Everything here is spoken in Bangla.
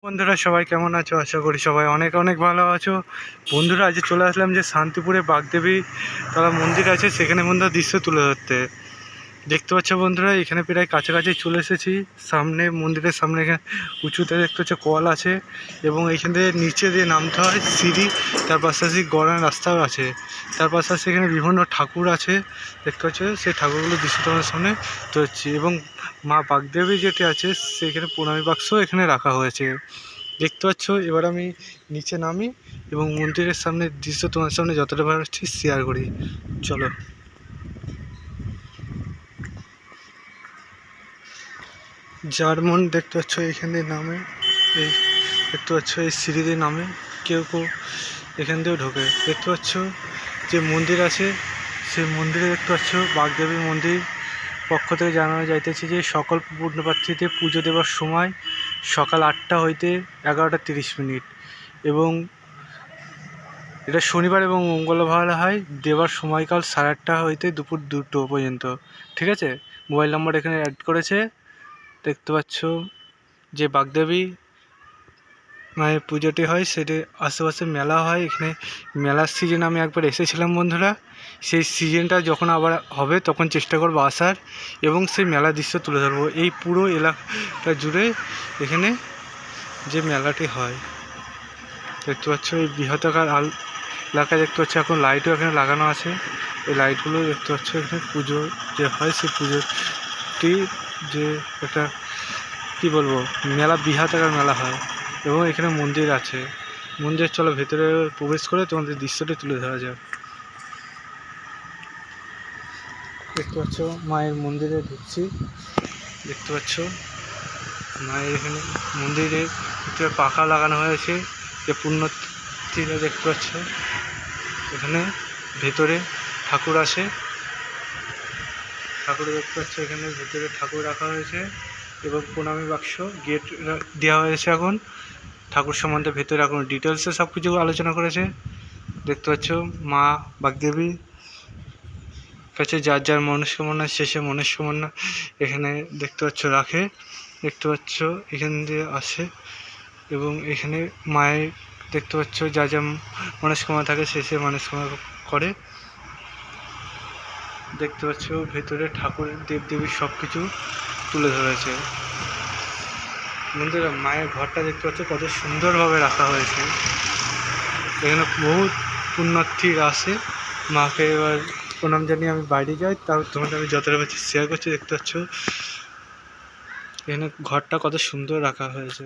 বন্ধুরা সবাই কেমন আছো? আশা করি সবাই অনেক অনেক ভালো আছো। বন্ধুরা আজ চলে আসলাম যে শান্তিপুরে বাগদেবী তলা মন্দির আছে, সেখানে বন্ধুরা দৃশ্য তুলে ধরতে। দেখতে পাচ্ছ বন্ধুরা, এখানে প্রায় কাছাকাছি চলে এসেছি। সামনে মন্দিরের সামনে এখানে উঁচুতে দেখতে হচ্ছে কল আছে, এবং এইখান থেকে নিচে দিয়ে নামতে হয় সিঁড়ি। তার পাশাপাশি গড়ার রাস্তাও আছে, তার পাশাপাশি এখানে বিভিন্ন ঠাকুর আছে। দেখতে পাচ্ছ সেই ঠাকুরগুলো দৃশ্য তোমার সামনে তুলছি, এবং মা বাগদেবী যেটি আছে সেখানে প্রণামী বাক্স এখানে রাখা হয়েছে। দেখতে পাচ্ছ। এবার আমি নিচে নামি এবং মন্দিরের সামনে দৃশ্য তোমার সামনে যতটা পারছি শেয়ার করি। চলো। যার মন দেখতে পাচ্ছ এখানে নামে, এই দেখতে পাচ্ছ এই সিঁড়ি দিয়ে নামে, কেউ কেউ এখান দিয়েও ঢোকে। দেখতে পাচ্ছ যে মন্দির আছে, সেই মন্দিরে দেখতে পাচ্ছ বাগদেবী মন্দির পক্ষ থেকে জানানো যাইতেছে যে সকল পুণ্যপ্রার্থীদের পুজো দেওয়ার সময় সকাল 8টা হইতে 11টা 30 মিনিট, এবং এটা শনিবার এবং মঙ্গলবার হয়। দেওয়ার সময়কাল 8:30 হইতে দুপুর 2টো পর্যন্ত। ঠিক আছে, মোবাইল নাম্বার এখানে অ্যাড করেছে। দেখতে পাচ্ছ যে বাগদেবী মায়ের পুজোটি হয়, সেটি আশেপাশে মেলা হয়। এখানে মেলার সিজন আমি একবার এসেছিলাম বন্ধুরা। সেই সিজনটা যখন আবার হবে তখন চেষ্টা করবো আসার, এবং সেই মেলা দৃশ্য তুলে ধরবো। এই পুরো এলাকা জুড়ে এখানে যে মেলাটি হয় দেখতে পাচ্ছ, এই বৃহদাকার এলাকায় দেখতে পাচ্ছ এখন লাইটও এখানে লাগানো আছে। এই লাইটগুলো দেখতে পাচ্ছ এখানে পুজো যে হয় সেই পুজোটি যে একটা কী বলবো মেলা, বৃহদাকার মেলা হয়, এবং এখানে মন্দির আছে। মন্দির চলো ভেতরে প্রবেশ করে তোমাদের দৃশ্যটি তুলে ধরা যাক। দেখতে পাচ্ছ মায়ের মন্দিরে ঢুকছি। দেখতে পাচ্ছ মায়ের এখানে মন্দিরে ভিতরে পাখা লাগানো হয়েছে, যে পুণ্যার্থীরা দেখতে পাচ্ছ এখানে ভেতরে ঠাকুর আছে। ঠাকুর দেখতে পাচ্ছ এখানে ভেতরে ঠাকুর রাখা হয়েছে, এবং প্রণামী বাক্স গেট দেওয়া হয়েছে। এখন ঠাকুর সম্বন্ধে ভেতরে এখন ডিটেলসে সব কিছু আলোচনা করেছে। দেখতে পাচ্ছ মা বাগদেবী কাছে যার যার মনস্কামনা, শেষে মনস্কামনা এখানে দেখতে পাচ্ছ রাখে। দেখতে পাচ্ছ এখান দিয়ে আসে, এবং এখানে মায়ের দেখতে পাচ্ছ যা যা মনস্কামনা থাকে শেষে মনস্কামনা করে। দেখতে পাচ্ছ ভেতরে ঠাকুরের দেবদেবীর সব কিছু তুলে ধরেছে। বন্ধুরা মায়ের ঘরটা দেখতে পাচ্ছ কত সুন্দরভাবে রাখা হয়েছে। এখানে বহু পুণ্যার্থীরা আসে। মাকে এবার প্রণাম জানিয়ে আমি বাইরে যাই, তারপর তোমাদের আমি যতটা পারছি শেয়ার করছি। দেখতে পাচ্ছ এখানে ঘরটা কত সুন্দর রাখা হয়েছে।